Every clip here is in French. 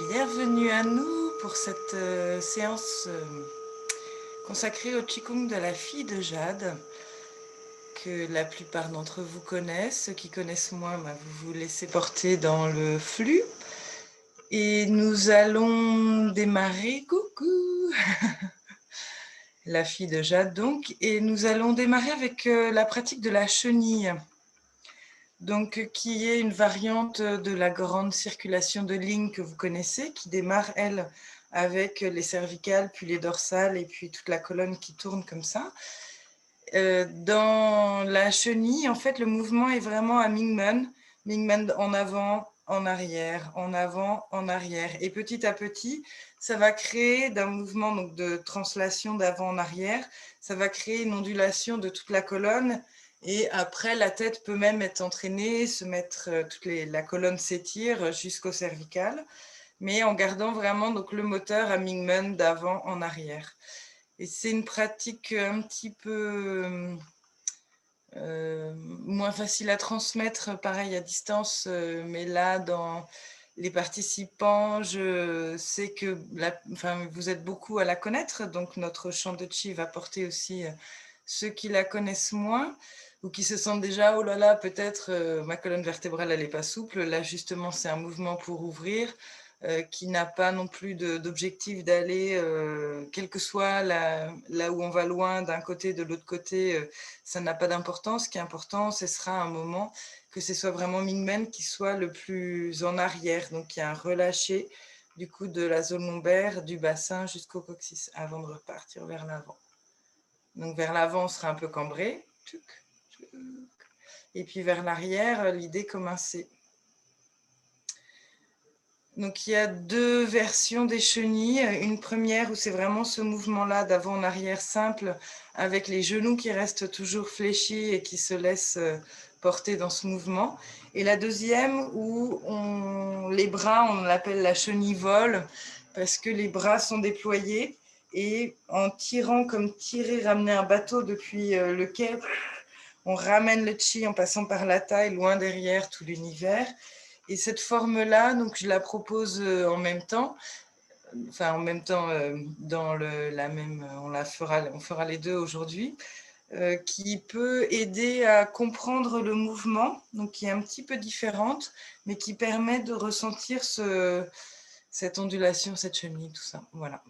Bienvenue à nous pour cette séance consacrée au Qigong de la fille de Jade, que la plupart d'entre vous connaissent. Ceux qui connaissent moins, vous vous laissez porter dans le flux. Et nous allons démarrer, coucou la fille de Jade donc, et nous allons démarrer avec la pratique de la chenille. Donc, qui est une variante de la grande circulation de Ling que vous connaissez, qui démarre, elle, avec les cervicales, puis les dorsales, et puis toute la colonne qui tourne comme ça. Dans la chenille, en fait, le mouvement est vraiment à Mingmen. Mingmen en avant, en arrière, en avant, en arrière. Et petit à petit, ça va créer d'un mouvement donc, de translation d'avant en arrière, ça va créer une ondulation de toute la colonne. Et après, la tête peut même être entraînée, se mettre, la colonne s'étire jusqu'au cervical, mais en gardant vraiment donc, le moteur à Mingmen d'avant en arrière. Et c'est une pratique un petit peu moins facile à transmettre, pareil à distance, mais là, dans les participants, je sais que vous êtes beaucoup à la connaître, donc notre chant de chi va porter aussi ceux qui la connaissent moins ou qui se sentent déjà, oh là là, peut-être ma colonne vertébrale, elle n'est pas souple. Là, justement, c'est un mouvement pour ouvrir. Qui n'a pas non plus d'objectif d'aller, quel que soit là où on va loin, d'un côté, de l'autre côté, ça n'a pas d'importance. Ce qui est important, ce sera un moment que ce soit vraiment Mingmen qui soit le plus en arrière. Donc, il y a un relâché du coup de la zone lombaire, du bassin jusqu'au coccyx, avant de repartir vers l'avant. Donc, vers l'avant, on sera un peu cambré. Et puis vers l'arrière, l'idée comme un C. Donc il y a deux versions des chenilles. Une première où c'est vraiment ce mouvement-là d'avant en arrière simple, avec les genoux qui restent toujours fléchis et qui se laissent porter dans ce mouvement. Et la deuxième où les bras, on l'appelle la chenille vol, parce que les bras sont déployés et en tirant comme ramener un bateau depuis le quai, on ramène le chi en passant par la taille, loin derrière tout l'univers. Et cette forme-là, donc je la propose en même temps, dans la même, on fera les deux aujourd'hui, qui peut aider à comprendre le mouvement, donc qui est un petit peu différente, mais qui permet de ressentir cette ondulation, cette chenille, tout ça. Voilà.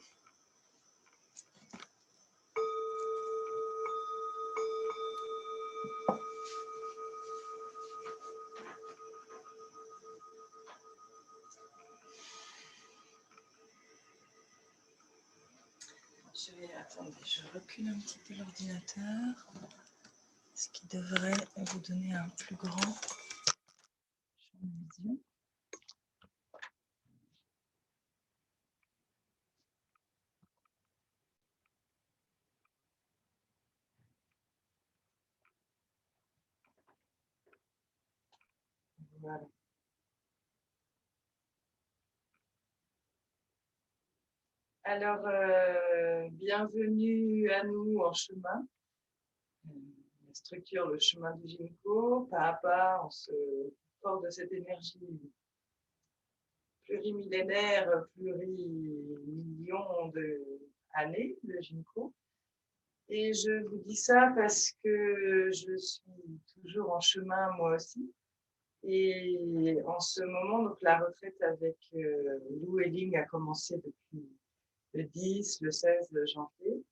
Attendez, je recule un petit peu l'ordinateur, ce qui devrait vous donner un plus grand champ de vision. Voilà. Alors, bienvenue à nous en chemin. La structure, le chemin du Jinko, pas à pas, on se porte de cette énergie plurimillénaire, plurimillions d'années, le Jinko. Et je vous dis ça parce que je suis toujours en chemin, moi aussi. Et en ce moment, donc la retraite avec Lou et Ling a commencé depuis le 10, le 16 janvier.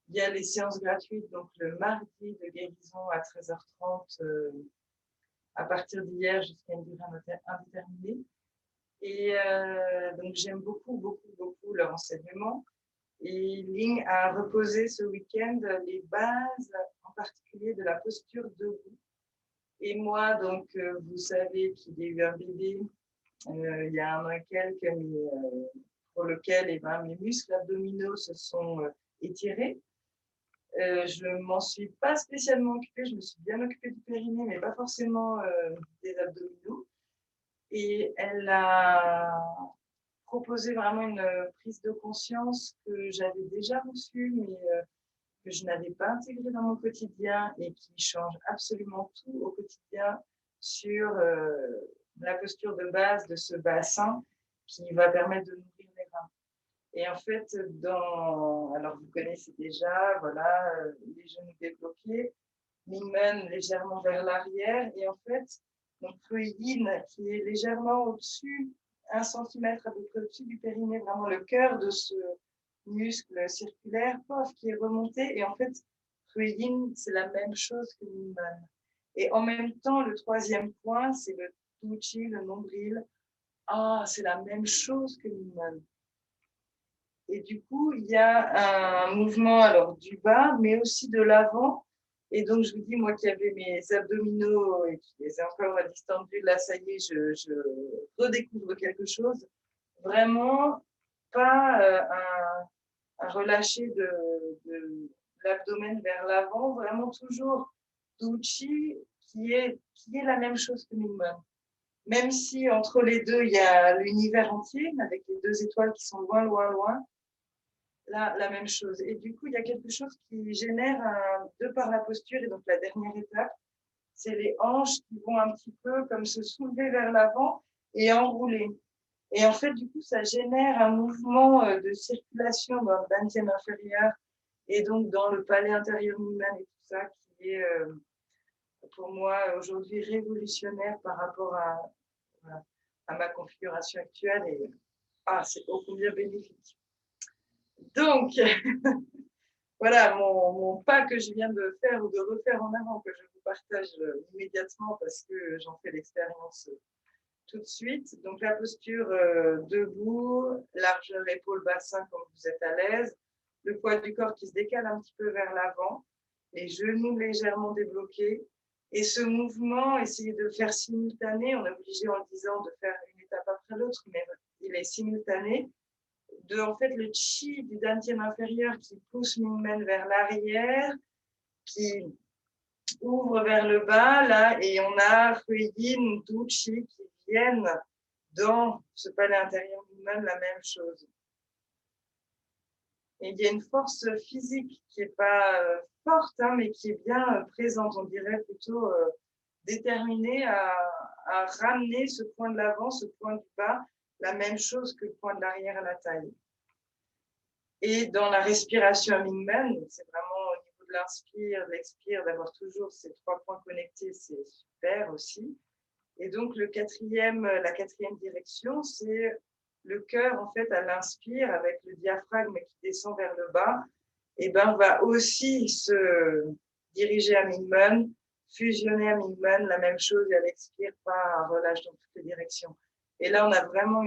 Il y a les séances gratuites, donc le mardi de guérison à 13h30 à partir d'hier jusqu'à une durée indéterminée. Et donc j'aime beaucoup, beaucoup, beaucoup leur enseignement. Et Ling a reposé ce week-end les bases, en particulier de la posture debout. Et moi, donc, vous savez qu'il y a eu un bébé il y a un an et quelques, pour lequel mes muscles abdominaux se sont étirés. Je ne m'en suis pas spécialement occupée, je me suis bien occupée du périnée, mais pas forcément des abdominaux. Et elle a proposé vraiment une prise de conscience que j'avais déjà reçue, mais que je n'avais pas intégrée dans mon quotidien et qui change absolument tout au quotidien sur la posture de base de ce bassin qui va permettre de nourrir les reins. Et en fait, alors vous connaissez déjà, voilà, les genoux débloqués, Mingmen légèrement vers l'arrière, et en fait, donc Yin qui est légèrement au-dessus, 1 cm à peu près au-dessus du périnée, vraiment le cœur de ce muscle circulaire, qui est remonté, et en fait, Yin, c'est la même chose que Mingmen. Et en même temps, le troisième point, c'est le Tuchi, le nombril. Ah, c'est la même chose que Mingmen. Et du coup, il y a un mouvement alors du bas, mais aussi de l'avant. Et donc, je vous dis, moi qui avais mes abdominaux et qui les ai encore distendus, là, ça y est, je redécouvre quelque chose. Vraiment, pas un relâcher de l'abdomen vers l'avant, vraiment toujours Tuchi qui est la même chose que Mingmen. Même si entre les deux, il y a l'univers entier, avec les 2 étoiles qui sont loin, loin, loin, la même chose. Et du coup, il y a quelque chose qui génère, de par la posture, et donc la dernière étape, c'est les hanches qui vont un petit peu comme se soulever vers l'avant et enrouler. Et en fait, du coup, ça génère un mouvement de circulation dans le dantian inférieur et donc dans le palais intérieur humain et tout ça, qui est pour moi aujourd'hui révolutionnaire par rapport à ma configuration actuelle. Et c'est ô combien bénéfique. Donc, voilà mon pas que je viens de faire ou de refaire en avant, que je vous partage immédiatement parce que j'en fais l'expérience tout de suite. Donc, la posture debout, largeur épaule-bassin quand vous êtes à l'aise, le poids du corps qui se décale un petit peu vers l'avant, les genoux légèrement débloqués. Et ce mouvement, essayez de le faire simultané. On est obligé en le disant de faire une étape après l'autre, mais il est simultané. En fait, le chi du dantian inférieur qui pousse Mingmen vers l'arrière, qui ouvre vers le bas, là, et on a Yin, Du, Chi qui viennent dans ce palais intérieur Mingmen, la même chose. Et il y a une force physique qui n'est pas forte, hein, mais qui est bien présente, on dirait plutôt déterminée à ramener ce point de l'avant, ce point du bas, la même chose que le point de l'arrière à la taille. Et dans la respiration à Mingmen, c'est vraiment au niveau de l'inspire, de l'expire, d'avoir toujours ces 3 points connectés, c'est super aussi. Et donc, la quatrième direction, c'est le cœur, en fait, à l'inspire, avec le diaphragme qui descend vers le bas, et ben, va aussi se diriger à Mingmen, fusionner à Mingmen, la même chose, et à l'expire, pas un relâche dans toutes les directions. Et là, on a vraiment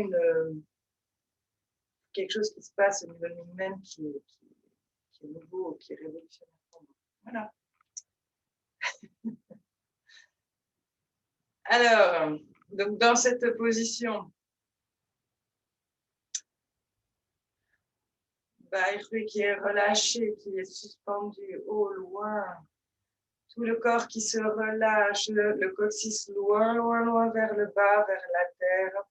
quelque chose qui se passe au niveau de Mingmen qui est nouveau, qui est révolutionnaire pour moi. Voilà. Alors, donc dans cette position, qui est relâché, qui est suspendu au loin, tout le corps qui se relâche, le coccyx loin, loin, loin vers le bas, vers la terre.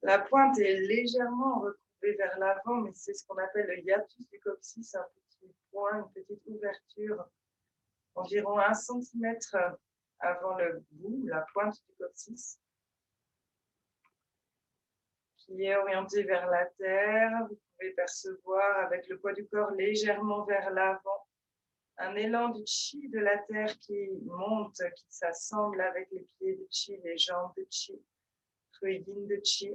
La pointe est légèrement recourbée vers l'avant, mais c'est ce qu'on appelle le hiatus du coccyx, un petit point, une petite ouverture, environ 1 cm avant le bout, la pointe du coccyx, qui est orientée vers la terre. Vous pouvez percevoir avec le poids du corps légèrement vers l'avant un élan du chi de la terre qui monte, qui s'assemble avec les pieds de chi, les jambes de chi, Yin de chi,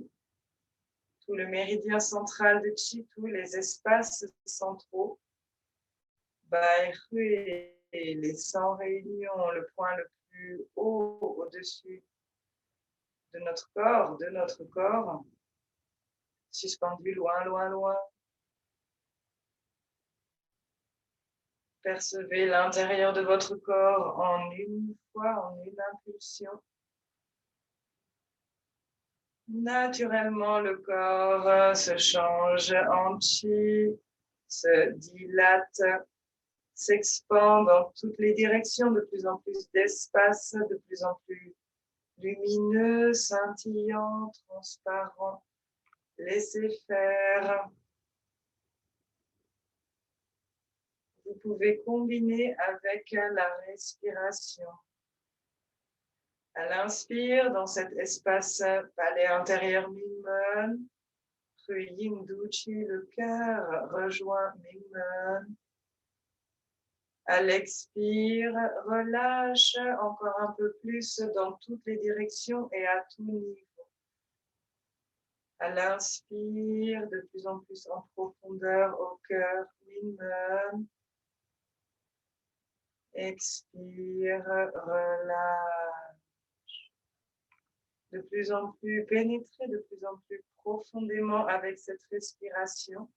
tout le méridien central de chi, tous les espaces centraux. Et les 100 réunions, le point le plus haut au-dessus de notre corps, suspendu loin, loin, loin. Percevez l'intérieur de votre corps en une fois, en une impulsion. Naturellement, le corps se change en chi, se dilate, s'expand dans toutes les directions, de plus en plus d'espace, de plus en plus lumineux, scintillant, transparent. Laissez faire. Vous pouvez combiner avec la respiration. À l'inspire, dans cet espace palais intérieur Mingmen, Yin Duchi, le cœur rejoint Mingmen. À l'expire, relâche encore un peu plus dans toutes les directions et à tout niveau. À l'inspire, de plus en plus en profondeur au cœur, Mingmen. Expire, relâche. De plus en plus pénétré, de plus en plus profondément avec cette respiration.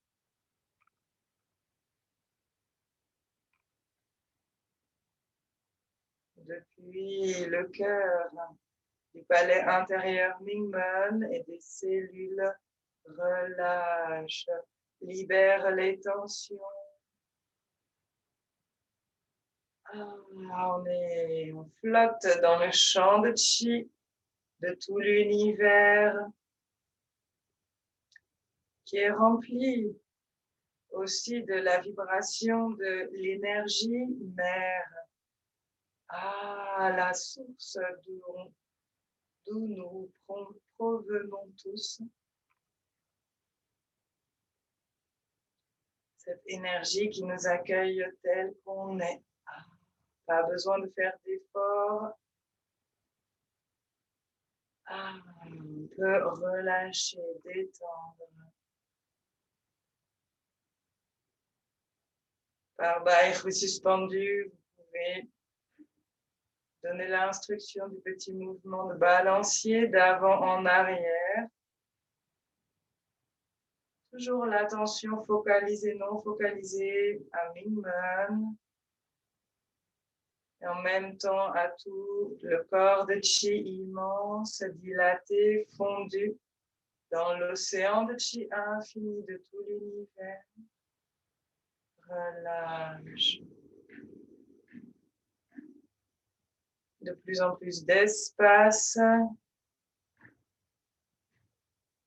Depuis le cœur du palais intérieur Mingmen et des cellules, relâche, libère les tensions. On flotte dans le champ de chi de tout l'univers qui est rempli aussi de la vibration de l'énergie mère. La source d'où nous provenons tous. Cette énergie qui nous accueille telle qu'on est. Pas besoin de faire d'efforts. On peut relâcher, détendre. Par bail suspendu, vous pouvez donner l'instruction du petit mouvement de balancier d'avant en arrière. Toujours l'attention focalisée, non focalisée à Mingmen. Et en même temps à tout le corps de chi immense, dilaté, fondu dans l'océan de chi infini de tout l'univers. Relâche. De plus en plus d'espace.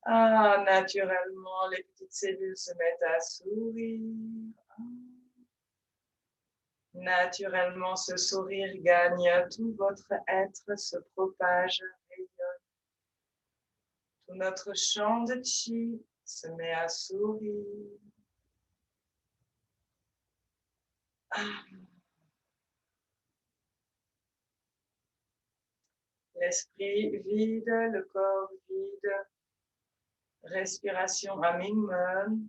Naturellement, les petites cellules se mettent à sourire. Naturellement, ce sourire gagne tout votre être, se propage, rayonne. Tout notre champ de chi se met à sourire. L'esprit vide, le corps vide. Respiration à Mingmen.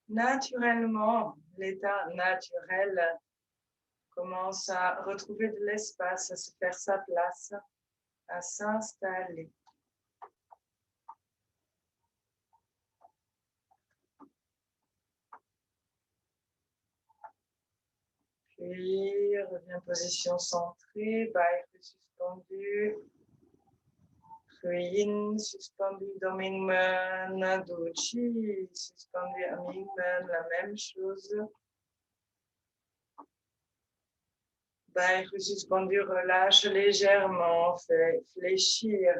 Naturellement, l'état naturel commence à retrouver de l'espace, à se faire sa place, à s'installer. Puis, revient position centrée, bail suspendu. Yin suspendu dans Mingmen, Do Chi suspendu à Mingmen, la même chose. Bail suspendu, relâche légèrement, fait fléchir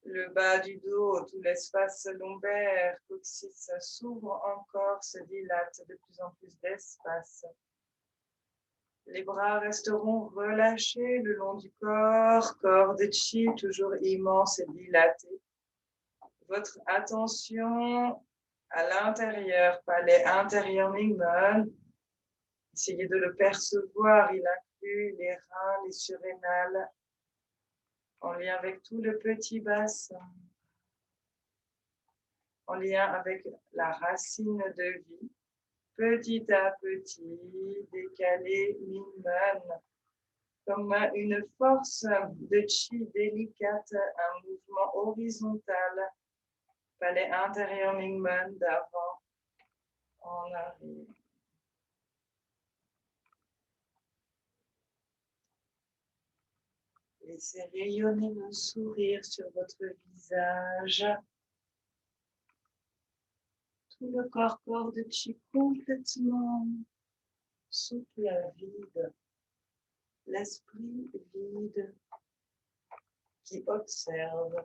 le bas du dos, tout l'espace lombaire, coccyx s'ouvre encore, se dilate de plus en plus d'espace. Les bras resteront relâchés le long du corps, corps de chi toujours immense et dilaté. Votre attention à l'intérieur, palais intérieur Mingmen. Essayez de le percevoir, il inclut les reins, les surrénales, en lien avec tout le petit bassin, en lien avec la racine de vie. Petit à petit, décalé Mingmen, comme une force de chi délicate, un mouvement horizontal, palais intérieur Mingmen d'avant en arrière. Laissez rayonner le sourire sur votre visage. Tout le corps de chi complètement souple à vide. L'esprit vide qui observe,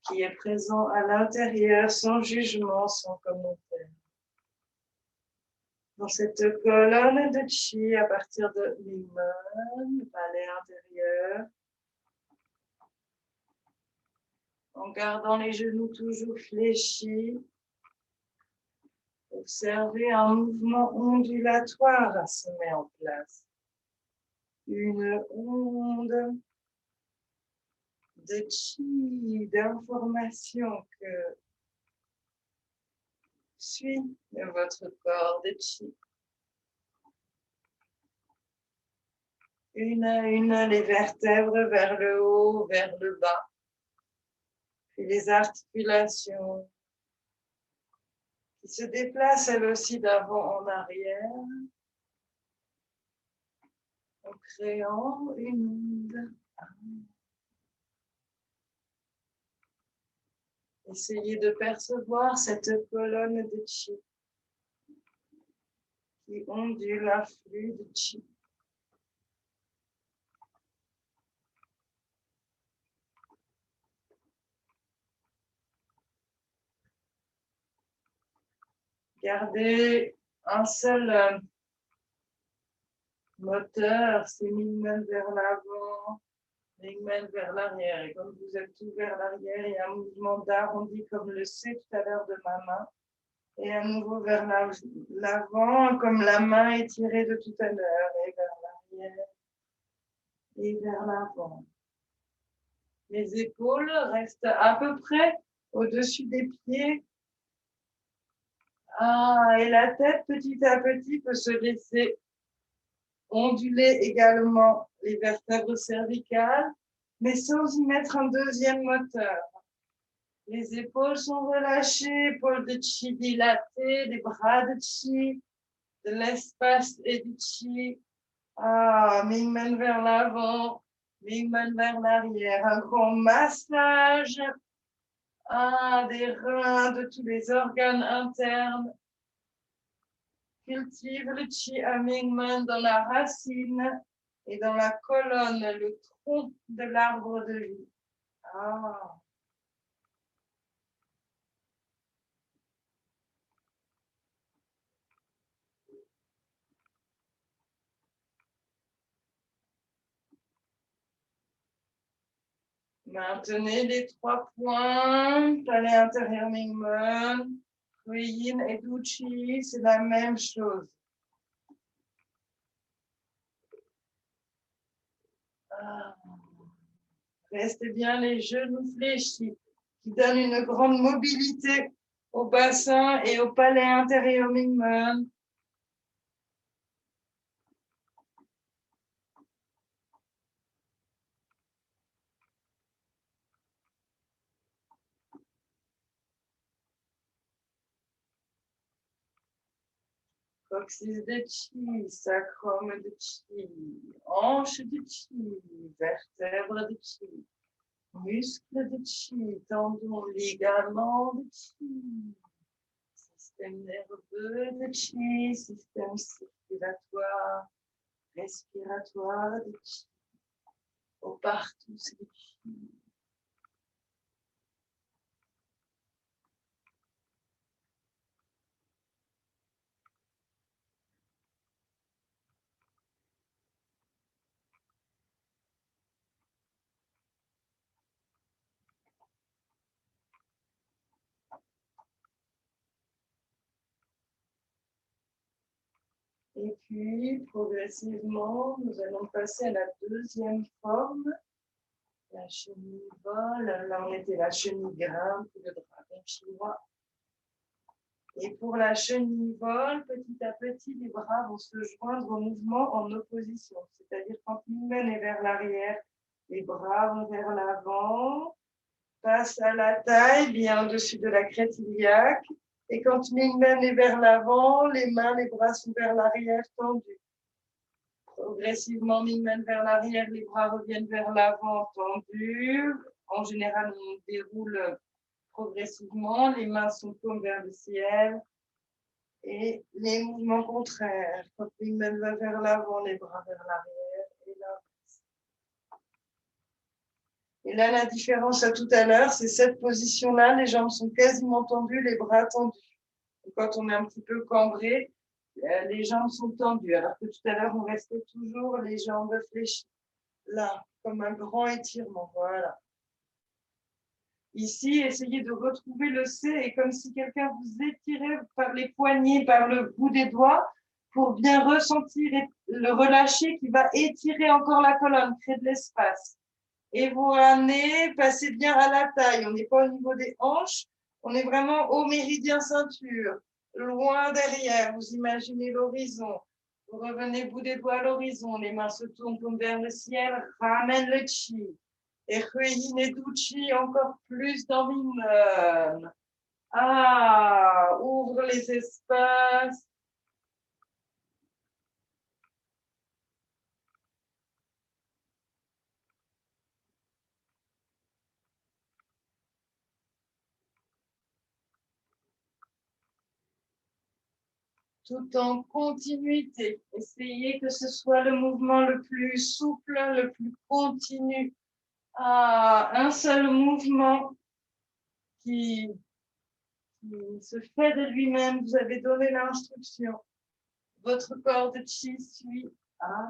qui est présent à l'intérieur sans jugement, sans commentaire. Dans cette colonne de chi à partir de Mingmen, le palais intérieur, en gardant les genoux toujours fléchis, observez un mouvement ondulatoire se met en place. Une onde de chi, d'information que suit votre corps de chi. Une à une, les vertèbres vers le haut, vers le bas, puis les articulations qui se déplacent elles aussi d'avant en arrière, en créant une onde. Essayez de percevoir cette colonne de chi qui ondule l'afflux de chi. Gardez un seul moteur, c'est Mingmen vers l'avant, Mingmen vers l'arrière. Et comme vous êtes tout vers l'arrière, il y a un mouvement d'arrondi comme le C tout à l'heure de ma main. Et à nouveau vers l'avant, comme la main étirée de tout à l'heure, et vers l'arrière, et vers l'avant. Les épaules restent à peu près au-dessus des pieds. Et la tête, petit à petit, peut se laisser onduler également les vertèbres cervicales, mais sans y mettre un deuxième moteur. Les épaules sont relâchées, épaules de chi dilatées, les bras de chi, de l'espace et du chi. Mingmen vers l'avant, Mingmen vers l'arrière. Un grand massage des reins, de tous les organes internes. Cultive le chi à Mingmen dans la racine et dans la colonne, le tronc de l'arbre de vie. Maintenez les 3 points, palais intérieur Mingmen, Yin et Duchi, c'est la même chose. Restez bien les genoux fléchis, qui donnent une grande mobilité au bassin et au palais intérieur Mingmen. Coccyx de chi, sacrum de chi, hanche de chi, vertèbre de chi, muscle de chi, tendons, ligaments de chi, système nerveux de chi, système circulatoire, respiratoire de chi. Partout, c'est de chi. Et puis, progressivement, nous allons passer à la deuxième forme, la chenille vol. Là, on était la chenille grimpe, le dragon chinois. Et pour la chenille vol, petit à petit, les bras vont se joindre au mouvement en opposition. C'est-à-dire quand Mingmen est vers l'arrière, les bras vont vers l'avant, passent à la taille, bien au-dessus de la crête iliaque. Et quand Mingmen est vers l'avant, les mains, les bras sont vers l'arrière tendus. Progressivement, Mingmen vers l'arrière, les bras reviennent vers l'avant tendus. En général, on déroule progressivement, les mains sont tombées vers le ciel. Et les mouvements contraires, quand Mingmen va vers l'avant, les bras vers l'arrière. Et là, la différence à tout à l'heure, c'est cette position-là, les jambes sont quasiment tendues, les bras tendus. Et quand on est un petit peu cambré, Les jambes sont tendues, alors que tout à l'heure, on restait toujours les jambes fléchies. Là, comme un grand étirement, voilà. Ici, essayez de retrouver le C et comme si quelqu'un vous étirait par les poignets, par le bout des doigts, pour bien ressentir le relâcher qui va étirer encore la colonne, créer de l'espace. Et vous ramenez, passez bien à la taille. On n'est pas au niveau des hanches, on est vraiment au méridien ceinture, loin derrière. Vous imaginez l'horizon. Vous revenez bout des doigts à l'horizon, les mains se tournent comme vers le ciel, ramène le chi. Et Huyin et Duchi encore plus dans Mimon. Ah, ouvre les espaces. Tout en continuité. Essayez que ce soit le mouvement le plus souple, le plus continu. Ah, un seul mouvement qui se fait de lui-même. Vous avez donné l'instruction. Votre corps de chi suit. Ah.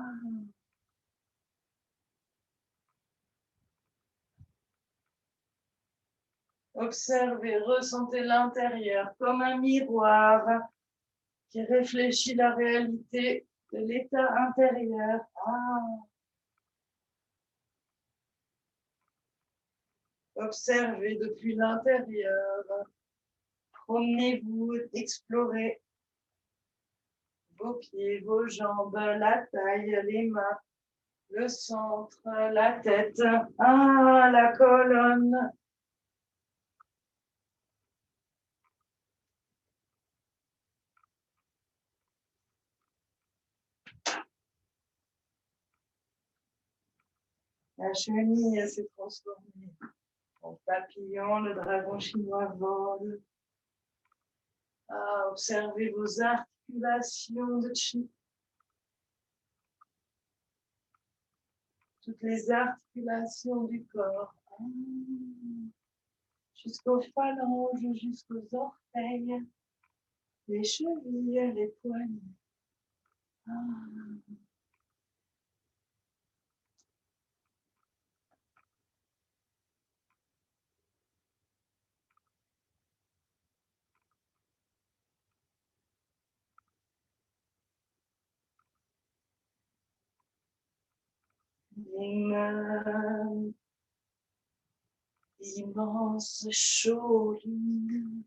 Observez, ressentez l'intérieur comme un miroir qui réfléchit la réalité de l'état intérieur. Ah. Observez depuis l'intérieur. Promenez-vous, explorez vos pieds, vos jambes, la taille, les mains, le centre, la tête. Ah, la colonne. La chenille s'est transformée en papillon, le dragon chinois vole. Ah, observez vos articulations de chi. Toutes les articulations du corps. Ah. Jusqu'aux phalanges, jusqu'aux orteils, les chevilles, les poignets. Ah. Une immense Shaolin.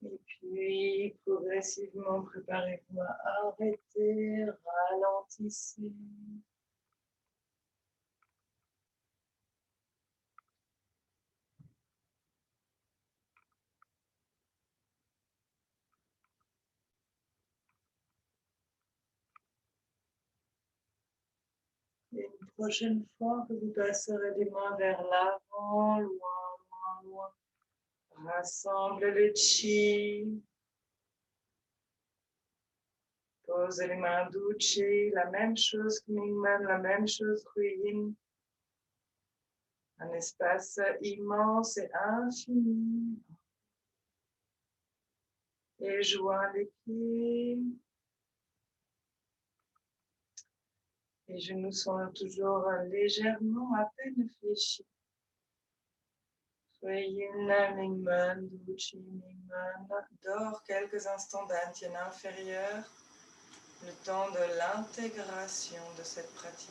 Et puis, progressivement, préparez-vous à arrêter, ralentissez. Et une prochaine fois que vous passerez les mains vers l'avant, loin, loin, loin, rassemble le chi. Pose les mains douce, la même chose que Mingmen, la même chose Huyin. Un espace immense et infini. Et joins les pieds. Les genoux sont toujours légèrement à peine fléchis. Huyin, Mingmen, Duchi, Mingmen. Dors quelques instants d'Antien inférieur. Le temps de l'intégration de cette pratique.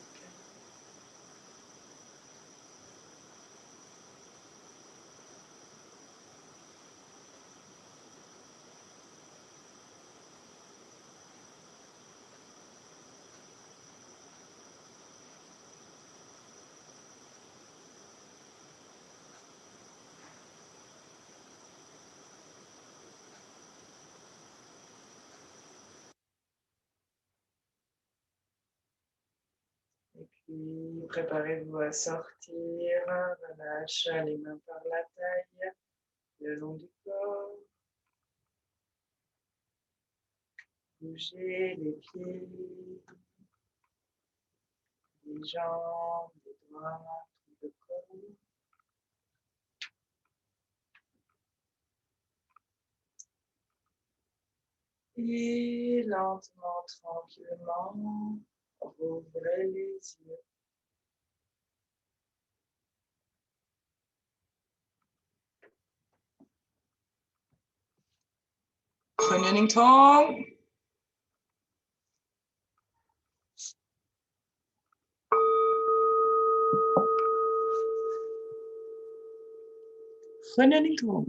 Et puis, préparez-vous à sortir. Relâche les mains par la taille, le long du corps. Bougez les pieds, les jambes, les bras, tout le corps. Et lentement, tranquillement, rouvrez les yeux. Prenez temps. Prenez temps.